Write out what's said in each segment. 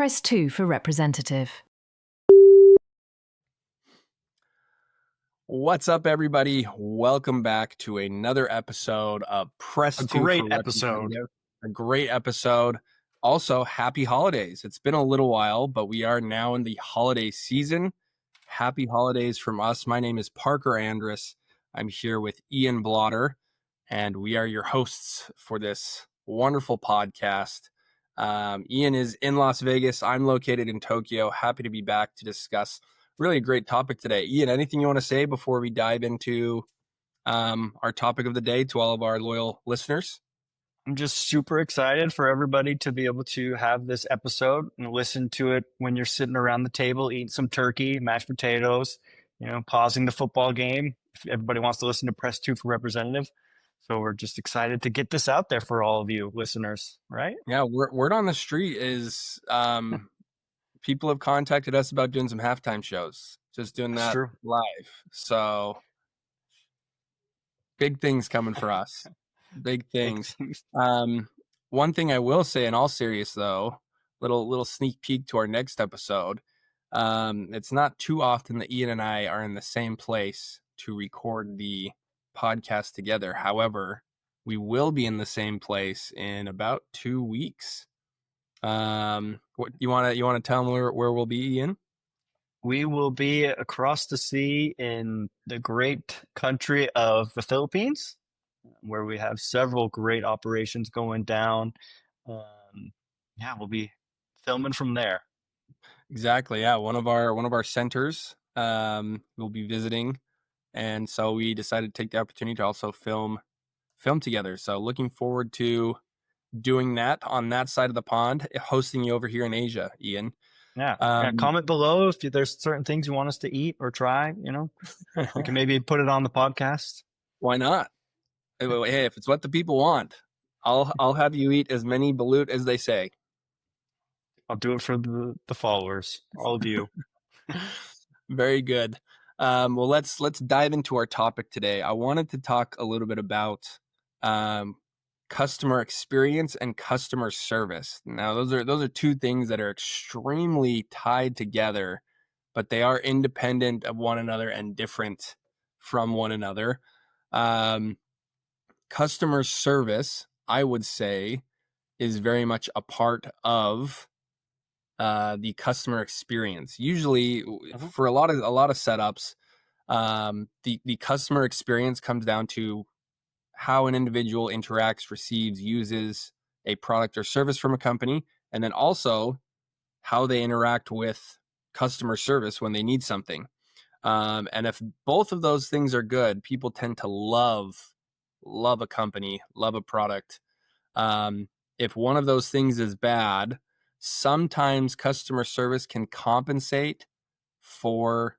Press 2 for representative. What's up, everybody? Welcome back to another episode of Press 2 for Representative. A great episode. Also, happy holidays. It's been a little while, but we are now in the holiday season. Happy holidays from us. My name is Parker Andrus. I'm here with Ian Blotter, and we are your hosts for this wonderful podcast. Ian is in Las Vegas. I'm located in Tokyo. Happy to be back to discuss really a great topic today. Ian, anything you want to say before we dive into our topic of the day to all of our loyal listeners? I'm just super excited for everybody to be able to have this episode and listen to it when you're sitting around the table, eating some turkey, mashed potatoes, pausing the football game. If everybody wants to listen to Press 2 for Representative. So we're just excited to get this out there for all of you listeners, right? Yeah, word on the street is people have contacted us about doing some halftime shows, just doing that live. So big things coming for us. Big things. One thing I will say, in all serious though, little sneak peek to our next episode. It's not too often that Ian and I are in the same place to record the podcast together. However, we will be in the same place in about 2 weeks. What you want to tell them where we'll be, Ian? We will be across the sea in the great country of the Philippines, where we have several great operations going down. We'll be filming from there. Exactly. Yeah, one of our centers we'll be visiting, and so we decided to take the opportunity to also film together. So looking forward to doing that on that side of the pond, hosting you over here in Asia, Ian. Yeah. Comment below if there's certain things you want us to eat or try. We can maybe put it on the podcast. Why not? Hey, if it's what the people want, I'll have you eat as many balut as they say. I'll do it for the followers, all of you. Very good. Well, let's dive into our topic today. I wanted to talk a little bit about customer experience and customer service. Now, those are two things that are extremely tied together, but they are independent of one another and different from one another. Customer service, I would say, is very much a part of the customer experience. Usually, for a lot of setups, the customer experience comes down to how an individual interacts, receives, uses a product or service from a company, and then also how they interact with customer service when they need something. And if both of those things are good, people tend to love a company, love a product. If one of those things is bad, sometimes customer service can compensate for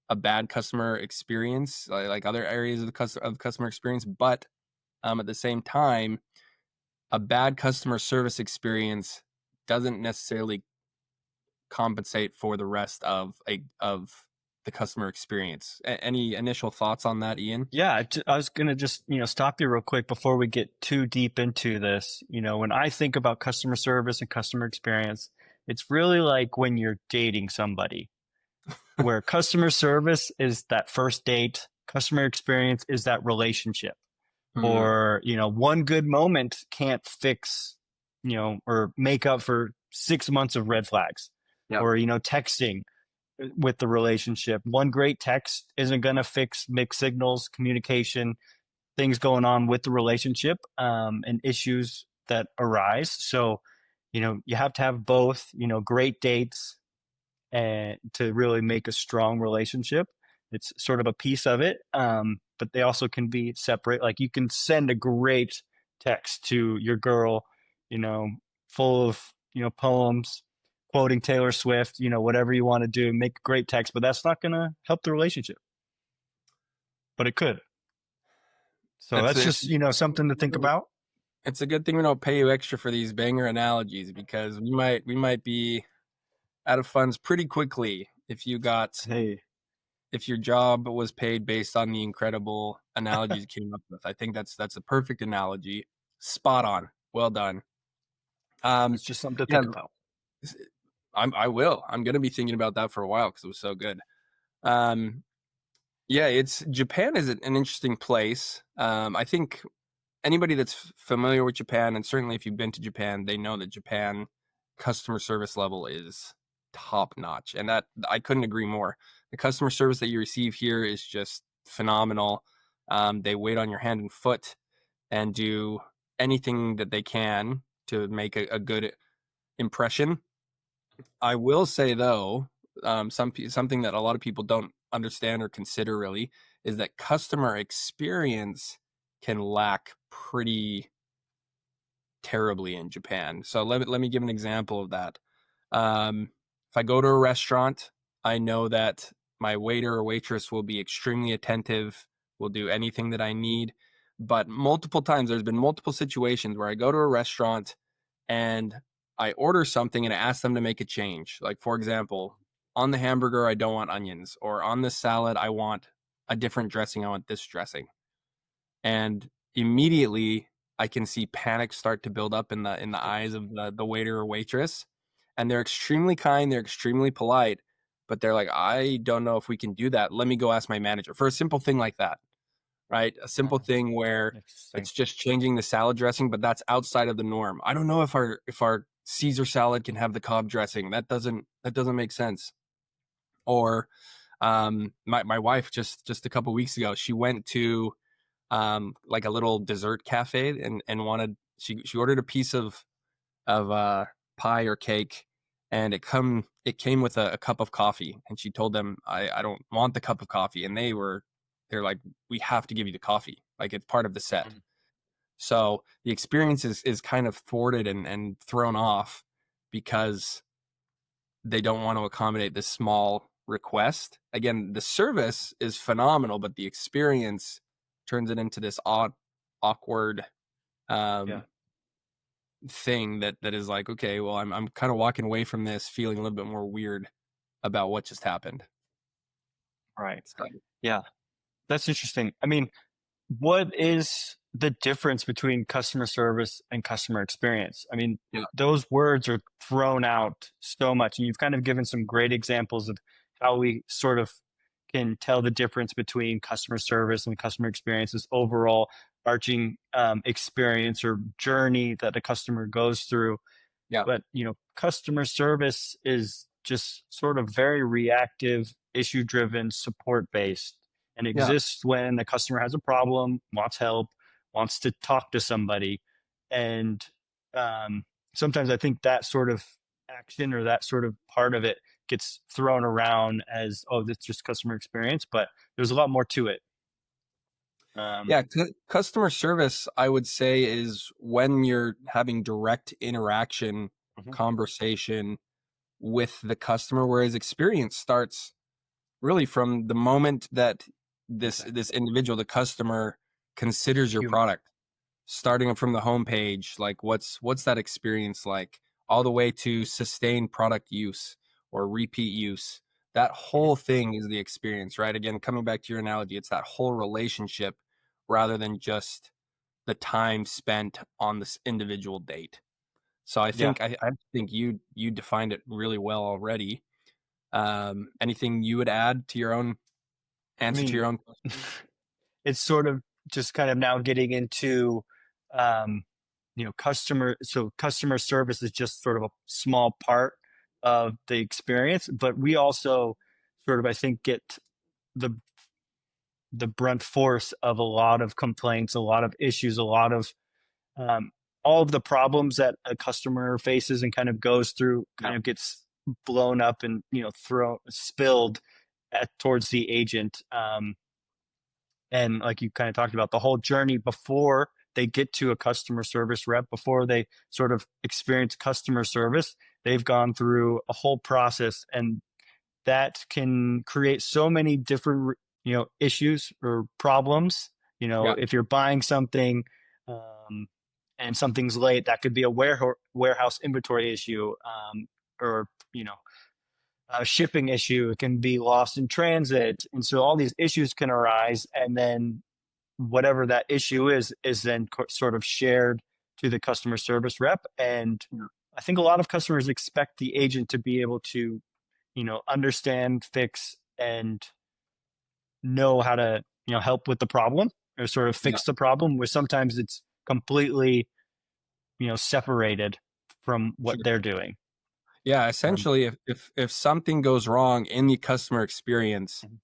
a bad customer experience, like other areas of customer experience. But at the same time, a bad customer service experience doesn't necessarily compensate for the rest of the customer experience. Any initial thoughts on that, Ian? Yeah, I was going to just, stop you real quick before we get too deep into this. When I think about customer service and customer experience, it's really like when you're dating somebody, where customer service is that first date, customer experience is that relationship. Or, one good moment can't fix, or make up for 6 months of red flags. Yep. Or, texting with the relationship. One great text isn't going to fix mixed signals, communication, things going on with the relationship, and issues that arise. So, you have to have both, great dates and to really make a strong relationship. It's sort of a piece of it. But they also can be separate. Like you can send a great text to your girl, full of, poems, quoting Taylor Swift, whatever you want to do, make a great text, but that's not going to help the relationship. But it could. So that's just, something to think about. It's a good thing we don't pay you extra for these banger analogies, because we might be out of funds pretty quickly if your job was paid based on the incredible analogies you came up with. I think that's a perfect analogy. Spot on. Well done. It's just something to think about. I will. I'm gonna be thinking about that for a while because it was so good. Um, yeah, it's Japan is an interesting place. I think anybody that's familiar with Japan, and certainly if you've been to Japan, they know that Japan customer service level is top notch, and that I couldn't agree more. The customer service that you receive here is just phenomenal. They wait on your hand and foot and do anything that they can to make a good impression. I will say though, something that a lot of people don't understand or consider really is that customer experience can lack pretty terribly in Japan. So let me give an example of that. If I go to a restaurant, I know that my waiter or waitress will be extremely attentive, will do anything that I need. But multiple times, there's been multiple situations where I go to a restaurant and I order something and I ask them to make a change. Like, for example, on the hamburger, I don't want onions, or on the salad, I want a different dressing. I want this dressing. And immediately I can see panic start to build up in the eyes of the waiter or waitress. And they're extremely kind, they're extremely polite, but they're like, I don't know if we can do that. Let me go ask my manager for a simple thing like that, right? A simple thing where Interesting. it's just changing the salad dressing, but that's outside of the norm. I don't know if our Caesar salad can have the Cobb dressing. That doesn't make sense. Or my wife just a couple weeks ago, she went to like a little dessert cafe and wanted she ordered a piece of pie or cake, and it came with a cup of coffee, and she told them I don't want the cup of coffee, and they're like, we have to give you the coffee, like it's part of the set. Mhm. So the experience is kind of thwarted and thrown off because they don't want to accommodate this small request. Again, the service is phenomenal, but the experience turns it into this awkward Yeah. um, thing that is like, okay, well, I'm kind of walking away from this feeling a little bit more weird about what just happened. Right. So, Yeah. That's interesting. I mean, what is the difference between customer service and customer experience? I mean, yeah, those words are thrown out so much, and you've kind of given some great examples of how we sort of can tell the difference between customer service and customer experience, this overall arching experience or journey that a customer goes through. yeah, But customer service is just sort of very reactive, issue driven, support based, and yeah, exists when the customer has a problem, wants help, wants to talk to somebody. And um, sometimes I think that sort of action or that sort of part of it gets thrown around as, oh, that's just customer experience, but there's a lot more to it. um, yeah. Customer service, I would say, is when you're having direct interaction, mhm, conversation with the customer, whereas experience starts really from the moment that this exactly. individual, the customer, considers your Human. product, starting from the homepage, like what's that experience like, all the way to sustained product use or repeat use. That Mhm. whole thing is the experience, right? Again, coming back to your analogy, it's that whole relationship rather than just the time spent on this individual date. So Yeah. I think you defined it really well already. Anything you would add to your own I answer to mean, your own question? it's sort of just kind of now getting into um, customer service is just sort of a small part of the experience, but we also sort of, I think, get the the brunt force of a lot of complaints, a lot of issues, a lot of um, all of the problems that a customer faces and kind of goes through Yeah, kind of gets blown up and thrown spilled towards the agent. And like you kind of talked about, the whole journey before they get to a customer service rep, before they sort of experience customer service, they've gone through a whole process, and that can create so many different issues or problems. yeah, If you're buying something um, and something's late, that could be a warehouse inventory issue, or a shipping issue. It can be lost in transit, and so all these issues can arise, and then whatever that issue is then sort of shared to the customer service rep. And yeah, I think a lot of customers expect the agent to be able to, understand, fix, and know how to, help with the problem or sort of Yeah, fix the problem, where sometimes it's completely, separated from what sure. they're doing. Yeah, Um, essentially, if something goes wrong in the customer experience, mhm,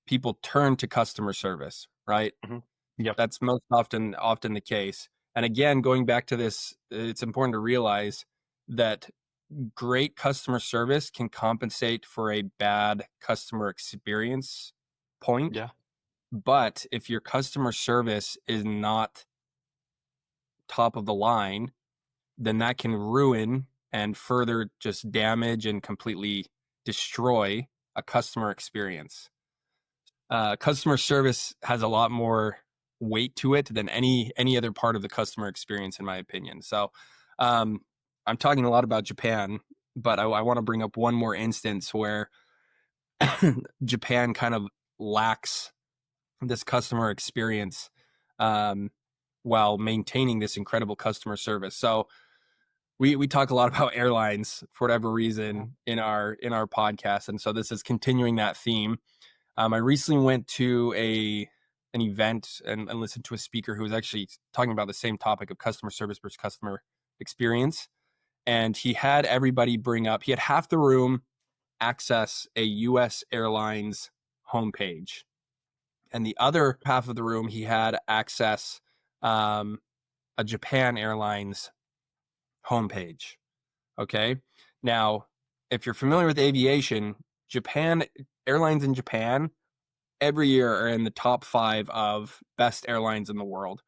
people turn to customer service, right? mhm. Yep. That's most often the case. And again, going back to this, it's important to realize that great customer service can compensate for a bad customer experience point. Yeah. But if your customer service is not top of the line, then that can ruin and further just damage and completely destroy a customer experience. Customer service has a lot more weight to it than any other part of the customer experience, in my opinion. So, um, I'm talking a lot about Japan, but I want to bring up one more instance where Japan kind of lacks this customer experience, um, while maintaining this incredible customer service. So we talk a lot about airlines for whatever Mhm. reason in our podcast, and so this is continuing that theme. I recently went to a an event and listened to a speaker who was actually talking about the same topic of customer service versus customer experience. And he had everybody bring up, he had half the room access a US Airlines homepage. And the other half of the room, he had access um, a Japan Airlines homepage. Okay. Now, if you're familiar with aviation, Japan airlines in Japan every year are in the top 5 of best airlines in the world.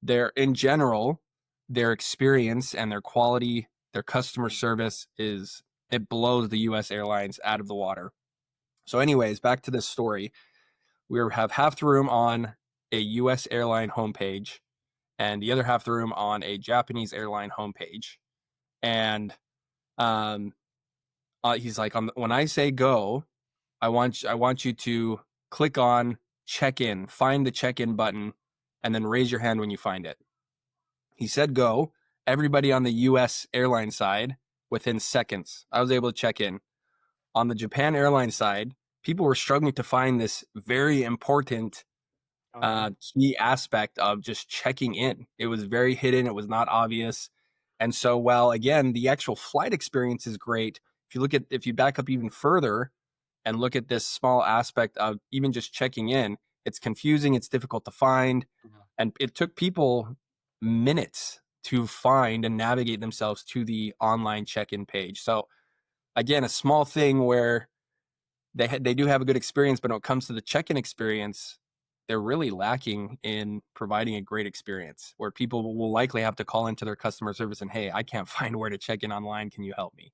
They're in general, their experience and their quality, their customer service is it blows the US airlines out of the water. So anyways, back to this story. We have half the room on a US airline homepage and the other half the room on a Japanese airline homepage. And um he's like, when I say go, I want you to click on check in, find the check in button, and then raise your hand when you find it. He said go. Everybody on the U.S. airline side, within seconds, I was able to check in. On the Japan airline side, people were struggling to find this very important Oh yeah. key aspect of just checking in. It was very hidden. It was not obvious. And so, while again, the actual flight experience is great, if you back up even further and look at this small aspect of even just checking in, it's confusing, it's difficult to find. And it took people minutes to find and navigate themselves to the online check in page. So, again, a small thing where they do have a good experience, but when it comes to the check-in experience, they're really lacking in providing a great experience where people will likely have to call into their customer service and, hey, I can't find where to check in online. Can you help me?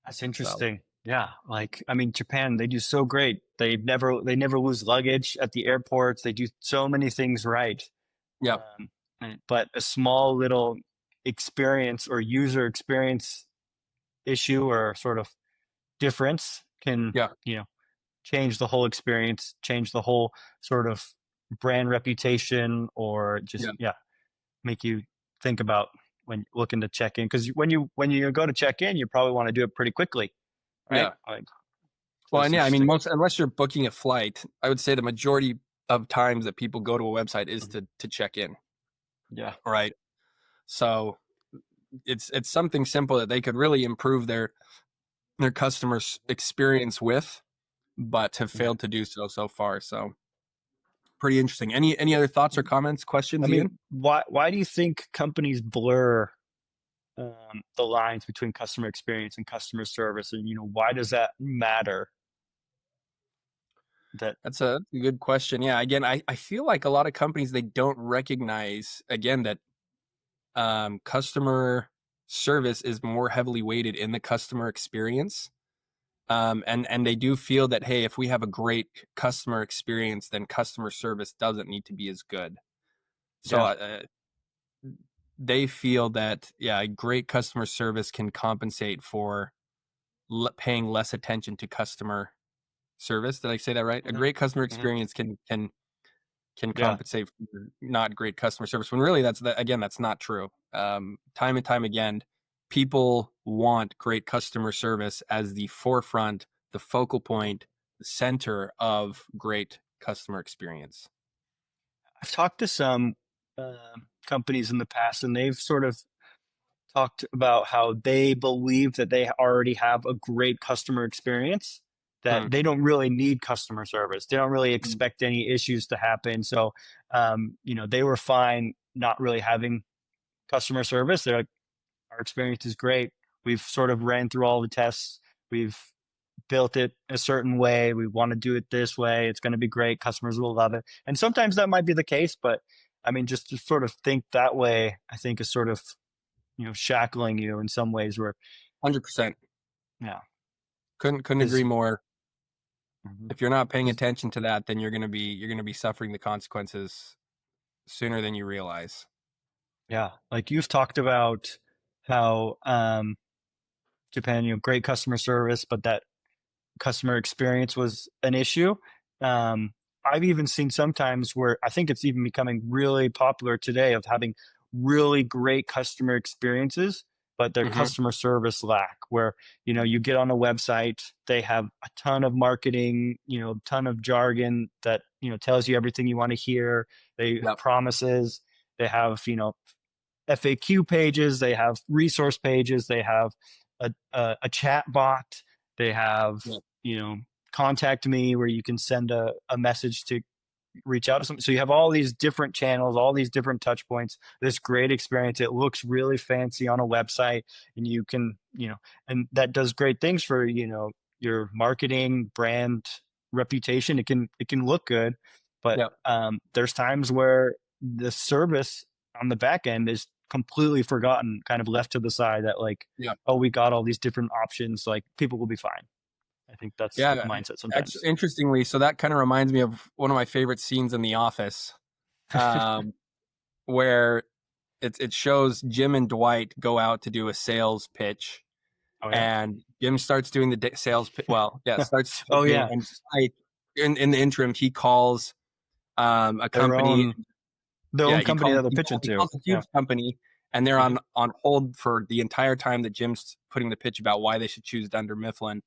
That's So, interesting. Yeah, like I mean, Japan, they do so great. They never lose luggage at the airports. They do so many things right. yeah, But a small little experience or user experience issue or sort of difference can, yeah, you know, change the whole experience, change the whole sort of brand reputation, or just yeah, make you think about when looking to check in. Because when you go to check in, you probably want to do it pretty quickly, right? yeah. Like, so Well, it's and yeah, I mean, interesting. most unless you're booking a flight, I would say the majority of times that people go to a website is Mhm. to check in, Yeah. right? So it's something simple that they could really improve their customers experience with, but have Yeah. failed to do so far. So pretty interesting. Any other thoughts or comments, I questions, Ian? mean, why do you think companies blur the lines between customer experience and customer service, and why does that matter? That That's a good question. Yeah, again, I feel like a lot of companies they don't recognize again that customer service is more heavily weighted in the customer experience. And they do feel that hey, if we have a great customer experience, then customer service doesn't need to be as good. So Yeah. they feel that yeah, a great customer service can compensate for paying less attention to customer service. Did I say that right? A Hmm. great customer Hmm. experience can Yeah. compensate for not great customer service when really that's not true. Time and time again, people want great customer service as the forefront, the focal point, the center of great customer experience. I've talked to some companies in the past, and they've sort of talked about how they believe that they already have a great customer experience, Hmm. that they don't really need customer service. They don't really expect any issues to happen. So, they were fine not really having customer service. They're like, our experience is great. We've sort of ran through all the tests. We've built it a certain way. We want to do it this way. It's going to be great. Customers will love it. And sometimes that might be the case, but I mean, just to sort of think that way, I think is sort of, shackling you in some ways where, 100%. yeah, Couldn't agree because, more. If you're not paying because, attention to that, then you're gonna be suffering the consequences sooner than you realize. yeah, like you've talked about how, Japan, great customer service, but that customer experience was an issue. Um, I've even seen sometimes where I think it's even becoming really popular today of having really great customer experiences, but their Hmm. customer service lack, where, you get on a website, they have a ton of marketing, a ton of jargon that, tells you everything you want to hear. They Yep. promises, they have, FAQ pages, they have resource pages, they have a chat bot, they have, Yep. contact me where you can send a message to reach out to someone. So you have all these different channels, all these different touch points, this great experience. It looks really fancy on a website, and you can, and that does great things for, your marketing, brand reputation. It can look good, but Yep. there's times where the service on the back end is completely forgotten, kind of left to the side, that like, Yep. oh, we got all these different options, like people will be fine. I think that's the Yeah. mindset Actually, sometimes. interestingly, so that kind of reminds me of one of my favorite scenes in The Office, um, where it shows Jim and Dwight go out to do a sales pitch, Oh yeah. and Jim starts doing the sales. Well, yeah, starts Oh pitching, yeah. and Dwight, in the interim, he calls a Their company. own their Yeah, own he company calls that they're he pitching calls he to. calls a Yeah. huge company, and they're Mhm. on hold for the entire time that Jim's putting the pitch about why they should choose Dunder Mifflin.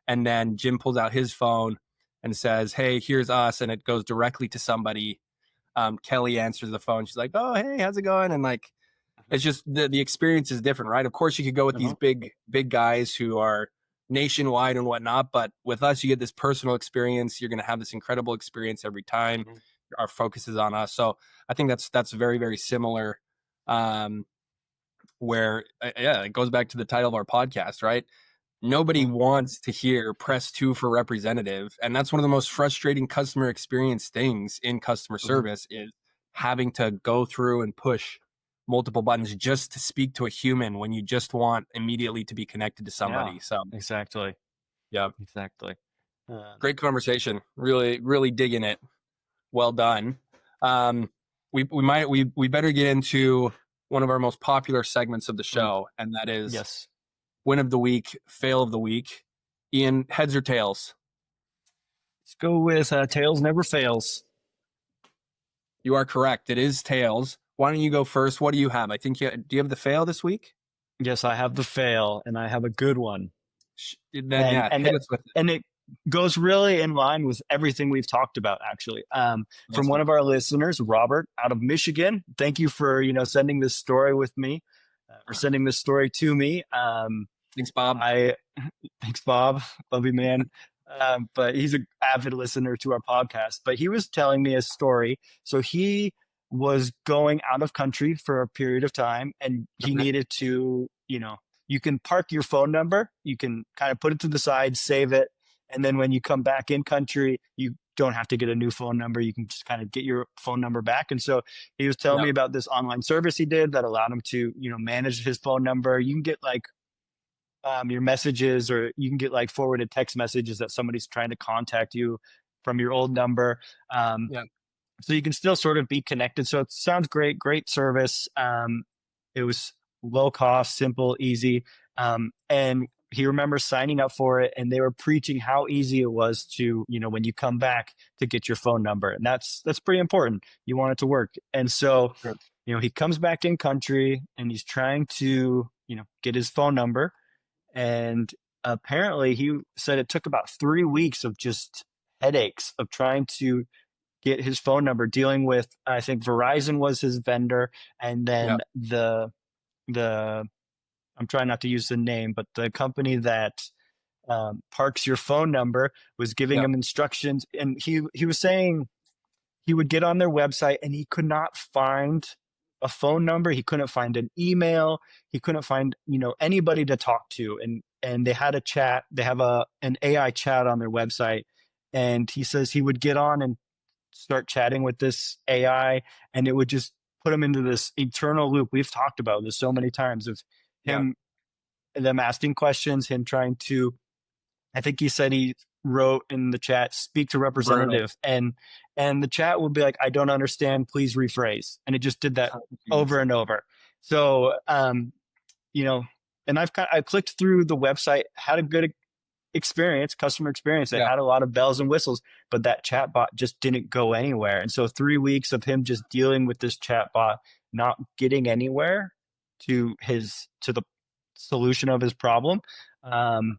And then Jim pulls out his phone and says, "Hey, here's us," and it goes directly to somebody. Kelly answers the phone. She's like, "Oh, hey, how's it going?" And like, Mhm. it's just the experience is different, right? Of course, you could go with these Mhm. big guys who are nationwide and whatnot, but with us, you get this personal experience. You're going to have this incredible experience every time. Mhm. Our focus is on us, so I think that's very very similar. Um, where yeah, it goes back to the title of our podcast, right? Nobody Mhm. wants to hear press two for representative, and that's one of the most frustrating customer experience things in customer Mhm. service is having to go through and push multiple buttons just to speak to a human when you just want immediately to be connected to Yeah. somebody. So Exactly. yeah, Exactly. Um, great conversation, really really digging it. Well done. um we better get into one of our most popular segments of the mm, show, and that is yes. win of the week, fail of the week. Ian, heads or tails? Let's go with tails never fails. You are correct. It is tails. Why don't you go first? What do you have? I think do you have the fail this week? Yes, I have the fail, and I have a good one. Then and yeah, and hit it, us with it. and it goes really in line with everything we've talked about, actually. From one Awesome. of our listeners, Robert, out of Michigan. Thank you for sending this story with me, or sending this story to me. Thanks, Bob. I Thanks, Bob. Love you, man. But he's an avid listener to our podcast. But he was telling me a story. So he was going out of country for a period of time, and he Okay. needed to, you can park your phone number. You can kind of put it to the side, save it. And then when you come back in country, you don't have to get a new phone number. You can just kind of get your phone number back. And so he was telling Yeah. me about this online service he did that allowed him to, manage his phone number. You can get like your messages, or you can get like forwarded text messages that somebody's trying to contact you from your old number. Um, Yeah. so you can still sort of be connected. So it sounds great, great service. It was low cost, simple, easy. And he remembers signing up for it, and they were preaching how easy it was to, when you come back, to get your phone number. And that's pretty important. You want it to work. And so, Sure. he comes back in country, and he's trying to, get his phone number. And apparently he said it took about 3 weeks of just headaches of trying to get his phone number, dealing with, I think Verizon was his vendor. And Yeah. then the I'm trying not to use the name, but the company that parks your phone number was giving Yeah. him instructions. And he was saying he would get on their website and he could not find a phone number. He couldn't find an email. He couldn't find, anybody to talk to. And they had a chat. They have an AI chat on their website. And he says he would get on and start chatting with this AI, and it would just put him into this eternal loop. We've talked about this so many times of Yeah. them asking questions, him trying to, I think he said he wrote in the chat, speak to representative, and the chat would be like, I don't understand, please rephrase. And it just did that over and over. So, and I clicked through the website, had a good customer experience. It Yeah. had a lot of bells and whistles, but that chatbot just didn't go anywhere. And so 3 weeks of him just dealing with this chatbot, not getting anywhere to the solution of his problem. And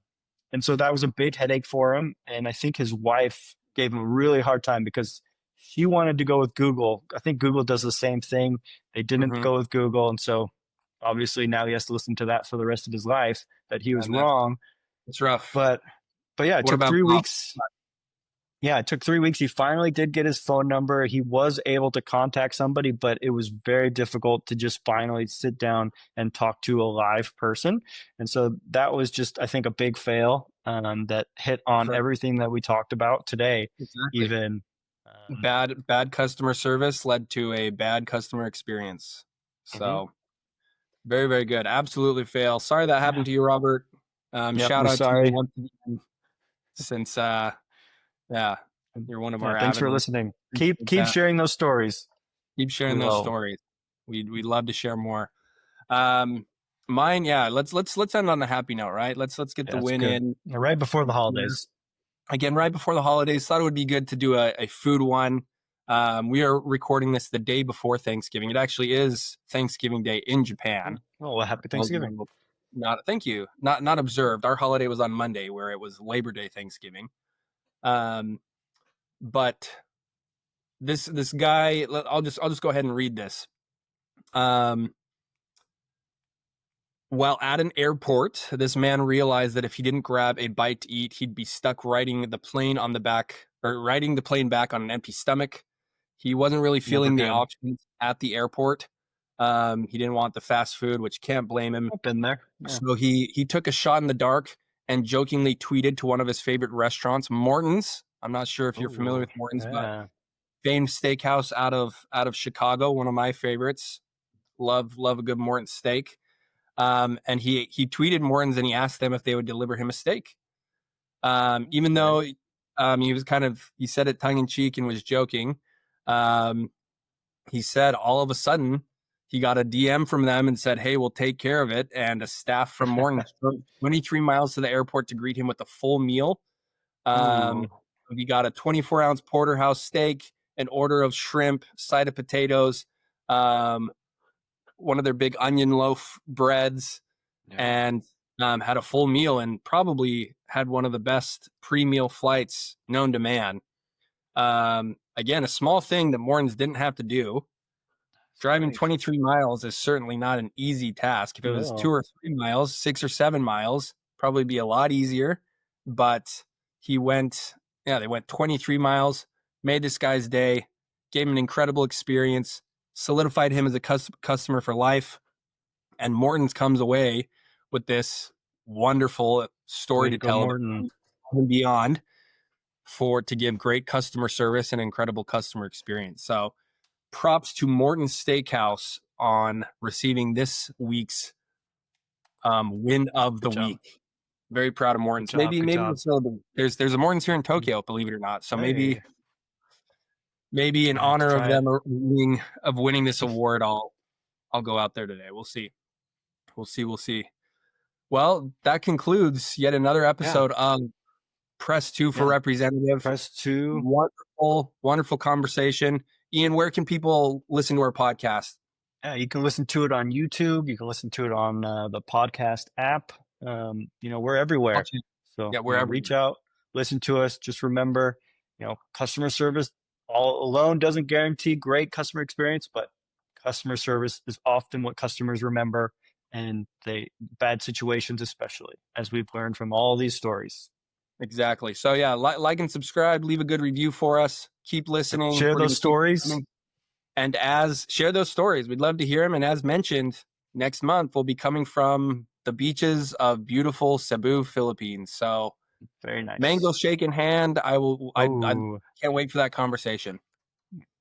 so that was a big headache for him. And I think his wife gave him a really hard time because she wanted to go with Google. I think Google does the same thing. They didn't go with Google. And so obviously now he has to listen to that for the rest of his life, that he was wrong. It's rough. But yeah, it What took about 3 Bob? weeks. Yeah, it took 3 weeks. He finally did get his phone number. He was able to contact somebody, but it was very difficult to just finally sit down and talk to a live person. And so that was just, I think, a big fail that hit on Correct. everything that we talked about today. Exactly. Even bad customer service led to a bad customer experience. So very, very good. Absolutely fail. Sorry that happened to you, Robert. Shout out to you once again, since you're one of our thanks for listeners. listening. Keep sharing those stories. Keep sharing those stories. We'd love to share more. Mine, let's end on a happy note, right? Let's get the win in right before the holidays. Again, right before the holidays, thought it would be good to do a food one. We are recording this the day before Thanksgiving. It actually is Thanksgiving Day in Japan. Oh, well, happy Thanksgiving. Thank you. Not observed. Our holiday was on Monday, where it was Labor Day Thanksgiving. But this guy, I'll just go ahead and read this. While at an airport, this man realized that if he didn't grab a bite to eat, he'd be stuck riding the plane back on an empty stomach. He wasn't really feeling the options at the airport. He didn't want the fast food, which can't blame him. I've been there. Yeah. So he took a shot in the dark and jokingly tweeted to one of his favorite restaurants, Morton's. I'm not sure if you're familiar with Morton's, but famed steakhouse out of Chicago, one of my favorites. Love a good Morton's steak. And he tweeted Morton's and he asked them if they would deliver him a steak. Even though he said it tongue in cheek and was joking. He said all of a sudden he got a DM from them and said, "Hey, we'll take care of it." And a staff from Morton's drove 23 miles to the airport to greet him with a full meal. He got a 24-ounce porterhouse steak, an order of shrimp, side of potatoes, one of their big onion loaf breads, and had a full meal and probably had one of the best pre-meal flights known to man. Again, a small thing that Morton's didn't have to do. Driving 23 miles is certainly not an easy task. If it was 2 or 3 miles, 6 or 7 miles, probably be a lot easier. But they went 23 miles, made this guy's day, gave him an incredible experience, solidified him as a customer for life. And Morton's comes away with this wonderful story to tell and beyond to give great customer service and incredible customer experience. So props to Morton's Steakhouse on receiving this week's win of the week. Very proud of Morton's. Maybe there's a Morton's here in Tokyo, believe it or not. So maybe in honor of them winning this award, I'll go out there today. We'll see. Well, that concludes yet another episode of Press 2 for Representative. Press 2. Wonderful conversation. Ian, where can people listen to our podcast? Yeah, you can listen to it on YouTube. You can listen to it on the podcast app. We're everywhere. Watch it. So, Yeah, wherever. reach out, listen to us. Just remember, customer service all alone doesn't guarantee great customer experience, but customer service is often what customers remember, and bad situations, especially, as we've learned from all these stories. Exactly. So yeah, like and subscribe. Leave a good review for us. Keep listening. Share We're going those to keep stories. coming. And share those stories. We'd love to hear them. And as mentioned, next month we'll be coming from the beaches of beautiful Cebu, Philippines. So Very nice. mango shake in hand. I Oh, can't wait for that conversation.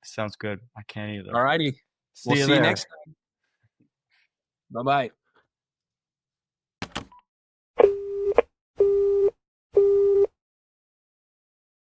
sounds good. I can't either. All righty. See We'll you see you there. next time. Bye-bye.